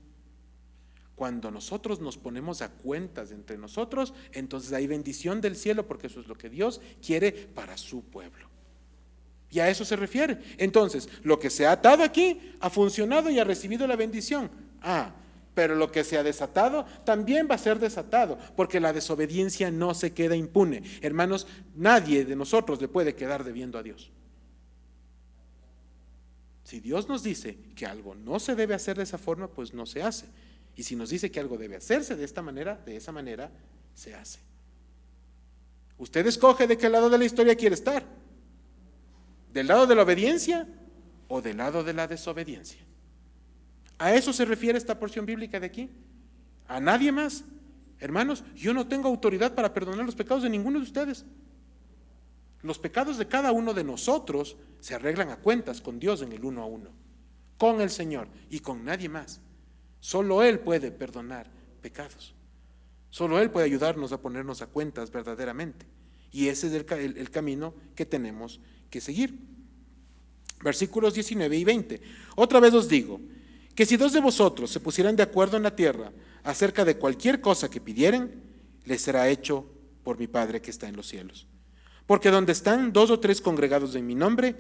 Cuando nosotros nos ponemos a cuentas entre nosotros, entonces hay bendición del cielo, porque eso es lo que Dios quiere para su pueblo. Y a eso se refiere. Entonces, lo que se ha atado aquí ha funcionado y ha recibido la bendición. Pero lo que se ha desatado también va a ser desatado, porque la desobediencia no se queda impune. Hermanos, nadie de nosotros le puede quedar debiendo a Dios. Si Dios nos dice que algo no se debe hacer de esa forma, pues no se hace. Y si nos dice que algo debe hacerse de esta manera, de esa manera se hace. Usted escoge de qué lado de la historia quiere estar. ¿Del lado de la obediencia o del lado de la desobediencia? ¿A eso se refiere esta porción bíblica de aquí? ¿A nadie más? Hermanos, yo no tengo autoridad para perdonar los pecados de ninguno de ustedes. Los pecados de cada uno de nosotros se arreglan a cuentas con Dios en el uno a uno, con el Señor y con nadie más. Solo Él puede perdonar pecados. Solo Él puede ayudarnos a ponernos a cuentas verdaderamente. Y ese es el camino que tenemos que seguir. Versículos 19 y 20. Otra vez os digo que si dos de vosotros se pusieran de acuerdo en la tierra acerca de cualquier cosa que pidieren, les será hecho por mi Padre que está en los cielos. Porque donde están 2 o 3 congregados en mi nombre,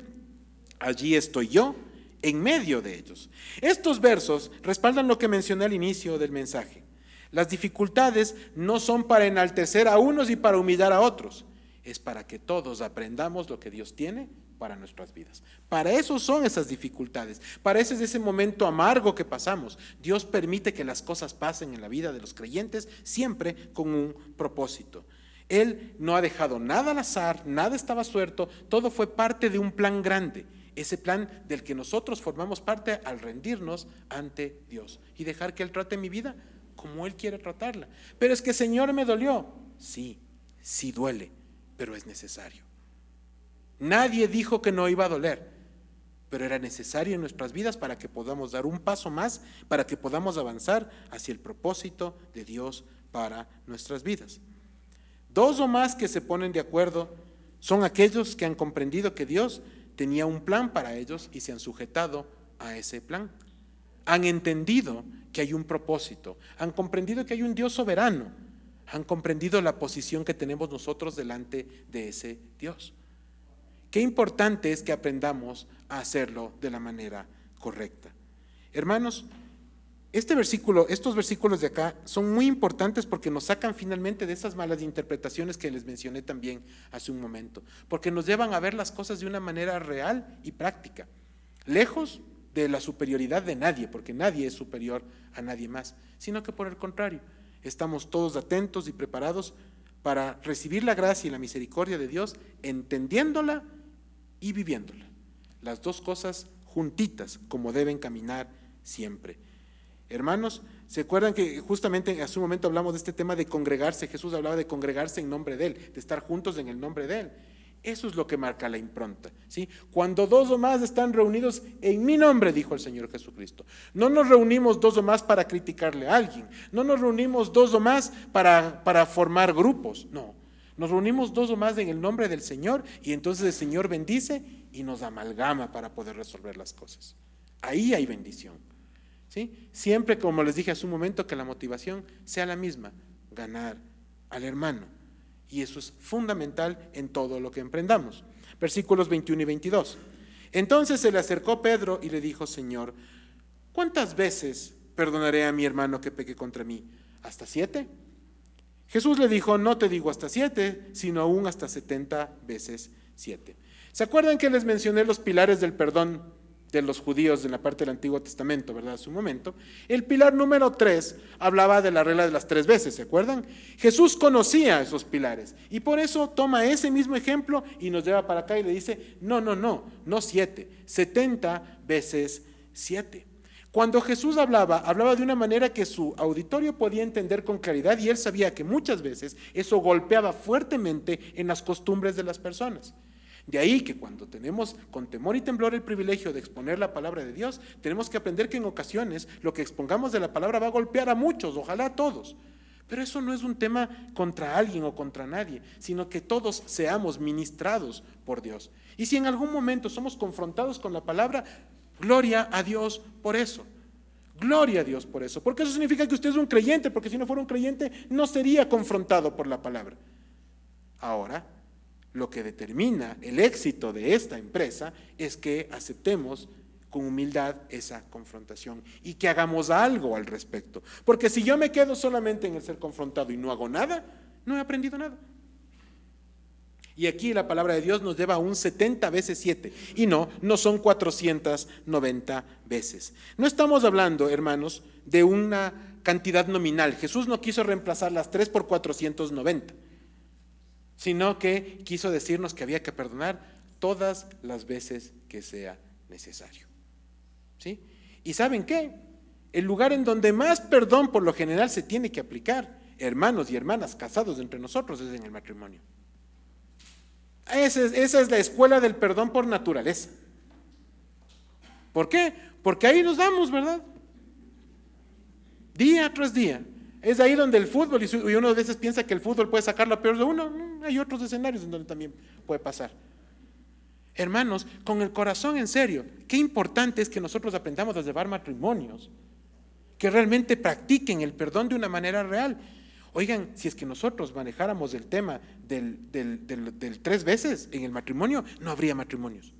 allí estoy yo en medio de ellos. Estos versos respaldan lo que mencioné al inicio del mensaje. Las dificultades no son para enaltecer a unos y para humillar a otros, es para que todos aprendamos lo que Dios tiene para nuestras vidas. Para eso son esas dificultades, para ese es ese momento amargo que pasamos. Dios permite que las cosas pasen en la vida de los creyentes siempre con un propósito. Él no ha dejado nada al azar, nada estaba suelto, todo fue parte de un plan grande. Ese plan del que nosotros formamos parte al rendirnos ante Dios y dejar que Él trate mi vida como Él quiere tratarla. Pero es que, Señor, me dolió. Sí, sí duele, pero es necesario. Nadie dijo que no iba a doler, pero era necesario en nuestras vidas para que podamos dar un paso más, para que podamos avanzar hacia el propósito de Dios para nuestras vidas. 2 o más que se ponen de acuerdo son aquellos que han comprendido que Dios tenía un plan para ellos y se han sujetado a ese plan. Han entendido que hay un propósito, han comprendido que hay un Dios soberano, han comprendido la posición que tenemos nosotros delante de ese Dios. Qué importante es que aprendamos a hacerlo de la manera correcta. Hermanos, estos versículos de acá son muy importantes porque nos sacan finalmente de esas malas interpretaciones que les mencioné también hace un momento, porque nos llevan a ver las cosas de una manera real y práctica, lejos de la superioridad de nadie, porque nadie es superior a nadie más, sino que por el contrario, estamos todos atentos y preparados para recibir la gracia y la misericordia de Dios, entendiéndola y viviéndola. Las dos cosas juntitas, como deben caminar siempre. Hermanos, ¿se acuerdan que justamente hace un momento hablamos de este tema de congregarse? Jesús hablaba de congregarse en nombre de Él, de estar juntos en el nombre de Él. Eso es lo que marca la impronta, ¿sí? Cuando 2 o más están reunidos en mi nombre, dijo el Señor Jesucristo. No nos reunimos 2 o más para criticarle a alguien, no nos reunimos 2 o más para formar grupos, no. Nos reunimos 2 o más en el nombre del Señor y entonces el Señor bendice y nos amalgama para poder resolver las cosas. Ahí hay bendición, ¿sí? Siempre, como les dije hace un momento, que la motivación sea la misma, ganar al hermano. Y eso es fundamental en todo lo que emprendamos. Versículos 21 y 22. Entonces se le acercó Pedro y le dijo: Señor, ¿cuántas veces perdonaré a mi hermano que peque contra mí? ¿Hasta 7? Jesús le dijo: no te digo hasta 7, sino aún hasta 70 veces 7. ¿Se acuerdan que les mencioné los pilares del perdón de los judíos en la parte del Antiguo Testamento, verdad? Hace un momento. El pilar número 3 hablaba de la regla de las 3 veces, ¿se acuerdan? Jesús conocía esos pilares y por eso toma ese mismo ejemplo y nos lleva para acá y le dice: no 7, 70 veces 7. Cuando Jesús hablaba de una manera que su auditorio podía entender con claridad y él sabía que muchas veces eso golpeaba fuertemente en las costumbres de las personas. De ahí que cuando tenemos con temor y temblor el privilegio de exponer la palabra de Dios, tenemos que aprender que en ocasiones lo que expongamos de la palabra va a golpear a muchos, ojalá a todos. Pero eso no es un tema contra alguien o contra nadie, sino que todos seamos ministrados por Dios. Y si en algún momento somos confrontados con la palabra, gloria a Dios por eso. Gloria a Dios por eso. Porque eso significa que usted es un creyente, porque si no fuera un creyente no sería confrontado por la palabra. Ahora, lo que determina el éxito de esta empresa es que aceptemos con humildad esa confrontación y que hagamos algo al respecto. Porque si yo me quedo solamente en el ser confrontado y no hago nada, no he aprendido nada. Y aquí la palabra de Dios nos lleva a un 70 veces 7 y no son 490 veces. No estamos hablando, hermanos, de una cantidad nominal. Jesús no quiso reemplazar las 3 por 490. Sino que quiso decirnos que había que perdonar todas las veces que sea necesario. ¿Sí? ¿Y saben qué? El lugar en donde más perdón por lo general se tiene que aplicar, hermanos y hermanas casados entre nosotros, es en el matrimonio. Esa es la escuela del perdón por naturaleza. ¿Por qué? Porque ahí nos damos, ¿verdad? Día tras día. Es ahí donde el fútbol, y uno a veces piensa que el fútbol puede sacar lo peor de uno, hay otros escenarios en donde también puede pasar. Hermanos, con el corazón en serio, qué importante es que nosotros aprendamos a llevar matrimonios que realmente practiquen el perdón de una manera real. Oigan, si es que nosotros manejáramos el tema del 3 veces en el matrimonio, no habría matrimonios.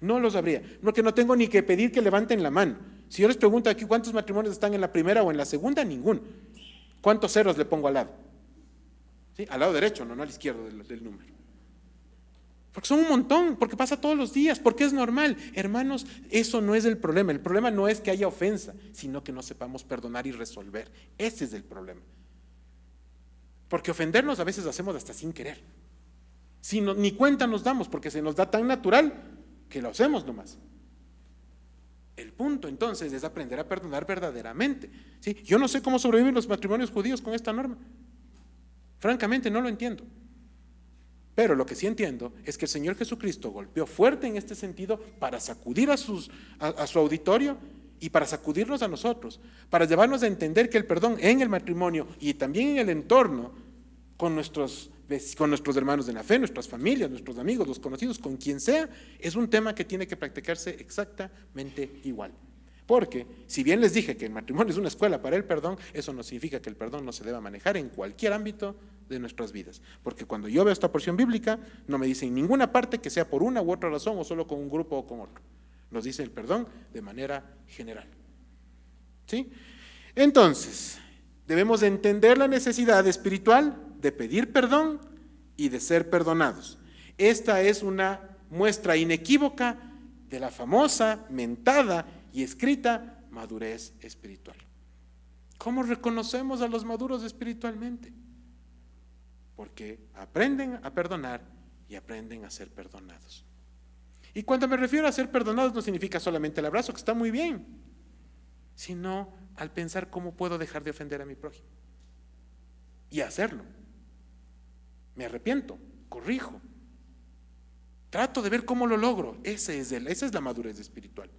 No los habría, porque no tengo ni que pedir que levanten la mano. Si yo les pregunto aquí cuántos matrimonios están en la primera o en la segunda, ninguno. ¿Cuántos ceros le pongo al lado? ¿Sí? Al lado derecho, no al izquierdo del número. Porque son un montón, porque pasa todos los días, porque es normal. Hermanos, eso no es el problema. El problema no es que haya ofensa, sino que no sepamos perdonar y resolver. Ese es el problema. Porque ofendernos a veces hacemos hasta sin querer. Si no, ni cuenta nos damos, porque se nos da tan natural que lo hacemos nomás. El punto entonces es aprender a perdonar verdaderamente. ¿Sí? Yo no sé cómo sobreviven los matrimonios judíos con esta norma. Francamente no lo entiendo. Pero lo que sí entiendo es que el Señor Jesucristo golpeó fuerte en este sentido para sacudir a su auditorio y para sacudirnos a nosotros, para llevarnos a entender que el perdón en el matrimonio y también en el entorno con nuestros hermanos de la fe, nuestras familias, nuestros amigos, los conocidos, con quien sea, es un tema que tiene que practicarse exactamente igual. Porque, si bien les dije que el matrimonio es una escuela para el perdón, eso no significa que el perdón no se deba manejar en cualquier ámbito de nuestras vidas. Porque cuando yo veo esta porción bíblica, no me dice en ninguna parte que sea por una u otra razón o solo con un grupo o con otro. Nos dice el perdón de manera general. ¿Sí? Entonces, debemos de entender la necesidad espiritual de pedir perdón y de ser perdonados. Esta es una muestra inequívoca de la famosa, mentada y escrita madurez espiritual. ¿Cómo reconocemos a los maduros espiritualmente? Porque aprenden a perdonar y aprenden a ser perdonados. Y cuando me refiero a ser perdonados no significa solamente el abrazo, que está muy bien, sino al pensar cómo puedo dejar de ofender a mi prójimo y hacerlo. Me arrepiento, corrijo, trato de ver cómo lo logro. Esa es la madurez espiritual.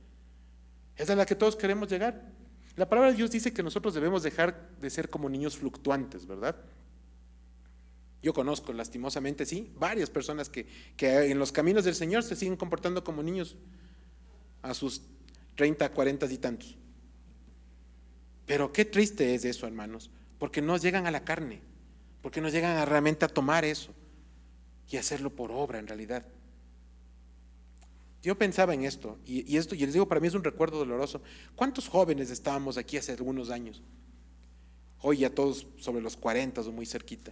Esa es a la que todos queremos llegar. La palabra de Dios dice que nosotros debemos dejar de ser como niños fluctuantes, ¿verdad? Yo conozco, lastimosamente, sí, varias personas que en los caminos del Señor se siguen comportando como niños a sus 30, 40 y tantos. Pero qué triste es eso, hermanos, porque no llegan a la carne, porque no llegan realmente a tomar eso y hacerlo por obra en realidad. Yo pensaba en esto, y les digo, para mí es un recuerdo doloroso. ¿Cuántos jóvenes estábamos aquí hace algunos años? Hoy ya todos sobre los 40 o muy cerquita.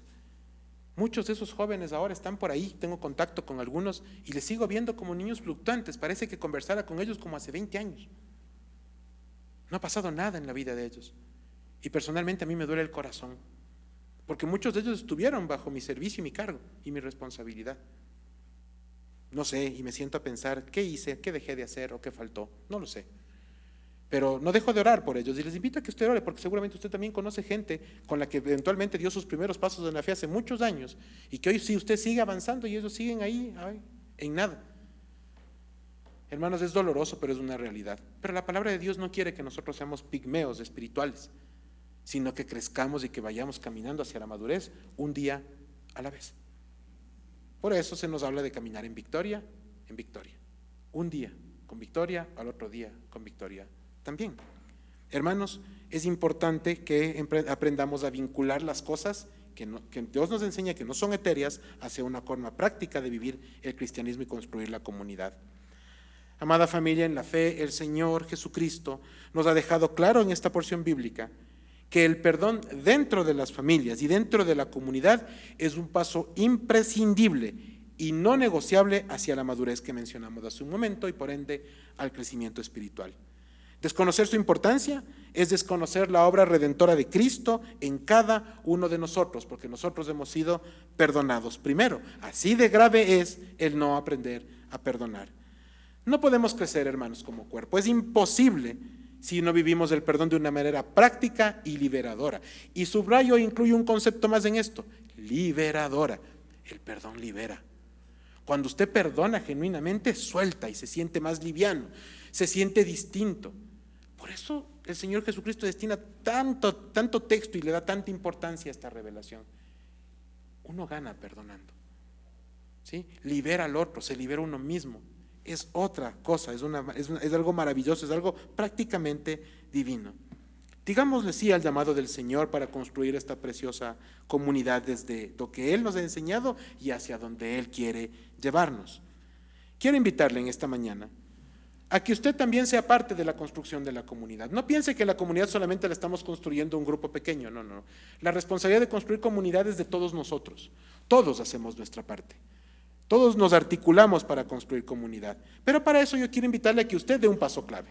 Muchos de esos jóvenes ahora están por ahí, tengo contacto con algunos y les sigo viendo como niños fluctuantes. Parece que conversara con ellos como hace 20 años. No ha pasado nada en la vida de ellos. Y personalmente a mí me duele el corazón, porque muchos de ellos estuvieron bajo mi servicio y mi cargo y mi responsabilidad. No sé, y me siento a pensar, ¿qué hice? ¿Qué dejé de hacer? ¿O qué faltó? No lo sé. Pero no dejo de orar por ellos y les invito a que usted ore, porque seguramente usted también conoce gente con la que eventualmente dio sus primeros pasos en la fe hace muchos años y que hoy sí usted sigue avanzando y ellos siguen ahí en nada. Hermanos, es doloroso, pero es una realidad. Pero la palabra de Dios no quiere que nosotros seamos pigmeos espirituales, sino que crezcamos y que vayamos caminando hacia la madurez un día a la vez. Por eso se nos habla de caminar en victoria, un día con victoria, al otro día con victoria también. Hermanos, es importante que aprendamos a vincular las cosas que Dios nos enseña que no son etéreas hacia una forma práctica de vivir el cristianismo y construir la comunidad. Amada familia en la fe, el Señor Jesucristo nos ha dejado claro en esta porción bíblica que el perdón dentro de las familias y dentro de la comunidad es un paso imprescindible y no negociable hacia la madurez que mencionamos hace un momento y por ende al crecimiento espiritual. Desconocer su importancia es desconocer la obra redentora de Cristo en cada uno de nosotros, porque nosotros hemos sido perdonados primero. Así de grave es el no aprender a perdonar. No podemos crecer, hermanos, como cuerpo. Es imposible si no vivimos el perdón de una manera práctica y liberadora. Y subrayo, incluye un concepto más en esto: liberadora. El perdón libera. Cuando usted perdona genuinamente, suelta y se siente más liviano, se siente distinto. Por eso el Señor Jesucristo destina tanto texto y le da tanta importancia a esta revelación. Uno gana perdonando. ¿sí? Libera al otro, se libera uno mismo. Es otra cosa, es algo maravilloso, es algo prácticamente divino. Digámosle sí al llamado del Señor para construir esta preciosa comunidad desde lo que Él nos ha enseñado y hacia donde Él quiere llevarnos. Quiero invitarle en esta mañana a que usted también sea parte de la construcción de la comunidad. No piense que la comunidad solamente la estamos construyendo un grupo pequeño, no. La responsabilidad de construir comunidad es de todos nosotros. Todos hacemos nuestra parte. Todos nos articulamos para construir comunidad. Pero para eso yo quiero invitarle a que usted dé un paso clave.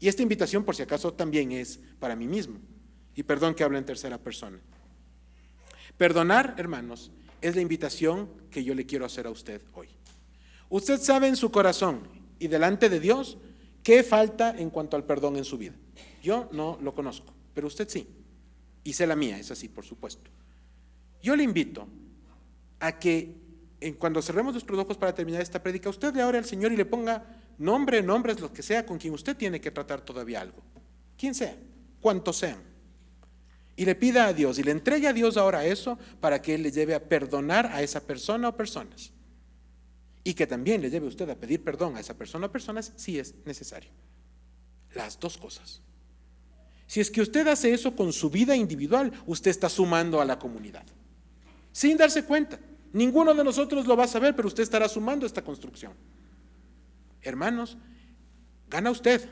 Y esta invitación, por si acaso, también es para mí mismo. Y perdón que hable en tercera persona. Perdonar, hermanos, es la invitación que yo le quiero hacer a usted hoy. Usted sabe en su corazón y delante de Dios qué falta en cuanto al perdón en su vida. Yo no lo conozco, pero usted sí. Y sé la mía, es así, por supuesto. Yo le invito a que cuando cerremos nuestros ojos para terminar esta prédica, usted le ore al Señor y le ponga nombres, lo que sea, con quien usted tiene que tratar todavía algo. Quien sea, cuantos sean. Y le pida a Dios y le entregue a Dios ahora eso para que Él le lleve a perdonar a esa persona o personas. Y que también le lleve usted a pedir perdón a esa persona o personas si es necesario. Las dos cosas. Si es que usted hace eso con su vida individual, usted está sumando a la comunidad. Sin darse cuenta. Ninguno de nosotros lo va a saber, pero usted estará sumando esta construcción. Hermanos, gana usted,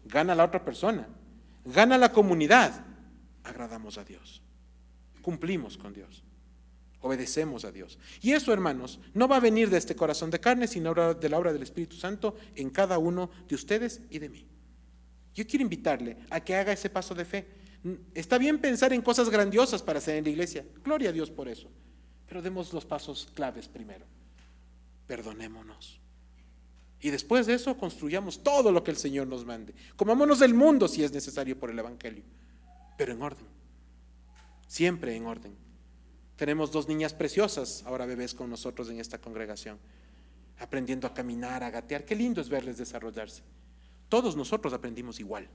gana la otra persona, gana la comunidad. Agradamos a Dios, cumplimos con Dios, obedecemos a Dios. Y eso, hermanos, no va a venir de este corazón de carne, sino de la obra del Espíritu Santo en cada uno de ustedes y de mí. Yo quiero invitarle a que haga ese paso de fe. Está bien pensar en cosas grandiosas para hacer en la iglesia, gloria a Dios por eso, pero demos los pasos claves primero. Perdonémonos. Y después de eso construyamos todo lo que el Señor nos mande. Comámonos del mundo si es necesario por el Evangelio, pero en orden, siempre en orden. Tenemos 2 niñas preciosas, ahora bebés con nosotros en esta congregación, aprendiendo a caminar, a gatear. Qué lindo es verles desarrollarse. Todos nosotros aprendimos igual.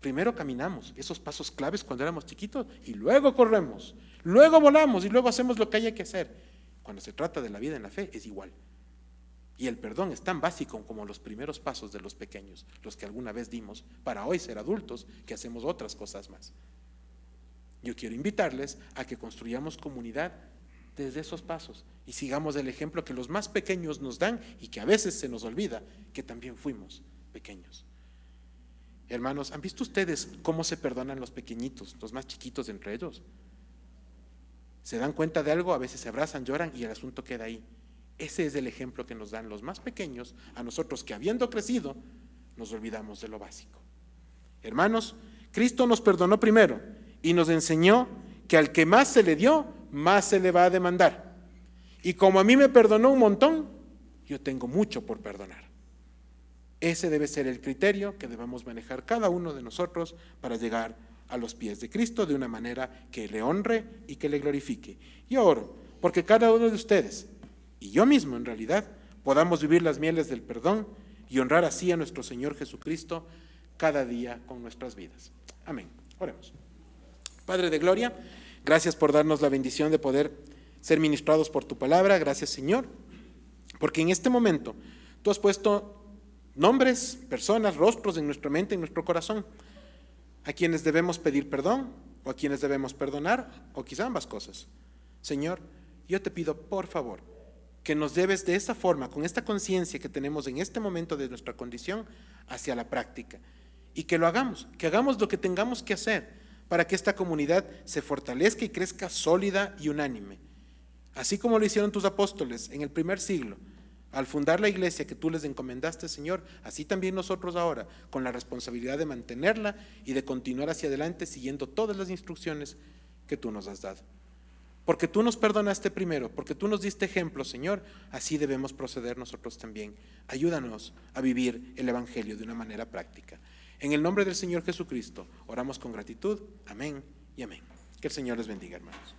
Primero caminamos esos pasos claves cuando éramos chiquitos y luego corremos, luego volamos y luego hacemos lo que haya que hacer. Cuando se trata de la vida en la fe es igual. Y el perdón es tan básico como los primeros pasos de los pequeños, los que alguna vez dimos para hoy ser adultos, que hacemos otras cosas más. Yo quiero invitarles a que construyamos comunidad desde esos pasos y sigamos el ejemplo que los más pequeños nos dan y que a veces se nos olvida que también fuimos pequeños. Hermanos, ¿han visto ustedes cómo se perdonan los pequeñitos, los más chiquitos entre ellos? Se dan cuenta de algo, a veces se abrazan, lloran y el asunto queda ahí. Ese es el ejemplo que nos dan los más pequeños a nosotros que habiendo crecido nos olvidamos de lo básico. Hermanos, Cristo nos perdonó primero y nos enseñó que al que más se le dio, más se le va a demandar. Y como a mí me perdonó un montón, yo tengo mucho por perdonar. Ese debe ser el criterio que debemos manejar cada uno de nosotros para llegar a los pies de Cristo de una manera que le honre y que le glorifique. Y oro porque cada uno de ustedes y yo mismo en realidad podamos vivir las mieles del perdón y honrar así a nuestro Señor Jesucristo cada día con nuestras vidas. Amén. Oremos. Padre de gloria, gracias por darnos la bendición de poder ser ministrados por tu palabra. Gracias, Señor, porque en este momento tú has puesto nombres, personas, rostros en nuestra mente, en nuestro corazón, a quienes debemos pedir perdón o a quienes debemos perdonar o quizá ambas cosas. Señor, yo te pido por favor que nos lleves de esa forma, con esta conciencia que tenemos en este momento de nuestra condición, hacia la práctica. Y que lo hagamos, que hagamos lo que tengamos que hacer para que esta comunidad se fortalezca y crezca sólida y unánime. Así como lo hicieron tus apóstoles en el primer siglo, al fundar la iglesia que tú les encomendaste, Señor, así también nosotros ahora, con la responsabilidad de mantenerla y de continuar hacia adelante siguiendo todas las instrucciones que tú nos has dado. Porque tú nos perdonaste primero, porque tú nos diste ejemplo, Señor, así debemos proceder nosotros también. Ayúdanos a vivir el Evangelio de una manera práctica. En el nombre del Señor Jesucristo, oramos con gratitud. Amén y amén. Que el Señor les bendiga, hermanos.